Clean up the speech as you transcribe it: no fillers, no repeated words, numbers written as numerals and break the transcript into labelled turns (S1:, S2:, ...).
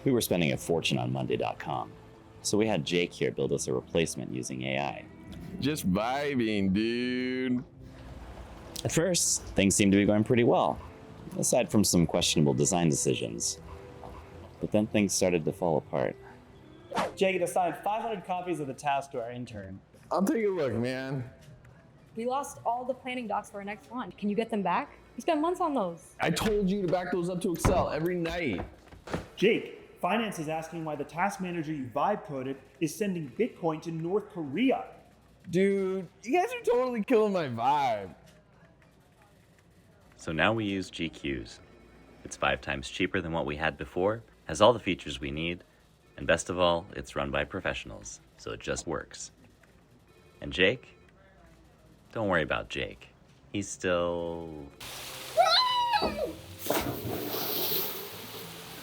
S1: We were spending a fortune on Monday.com, so we had Jake here build us a replacement using AI.
S2: Just vibing, dude.
S1: At first, things seemed to be going pretty well, aside from some questionable design decisions. But then things started to fall apart.
S3: Jake assigned 500 copies of the task to our intern.
S2: I'll take a look, man.
S4: We lost all the planning docs for our next one. Can you get them back? We spent months on those.
S2: I told you to back those up to Excel every night.
S5: Jake, finance is asking why the task manager you vibe coded is sending Bitcoin to North Korea.
S2: Dude, you guys are totally killing my vibe.
S1: So now we use GQueues. It's 5 times cheaper than what we had before, has all the features we need, and best of all, it's run by professionals, so it just works. And Jake? Don't worry about Jake. He's still...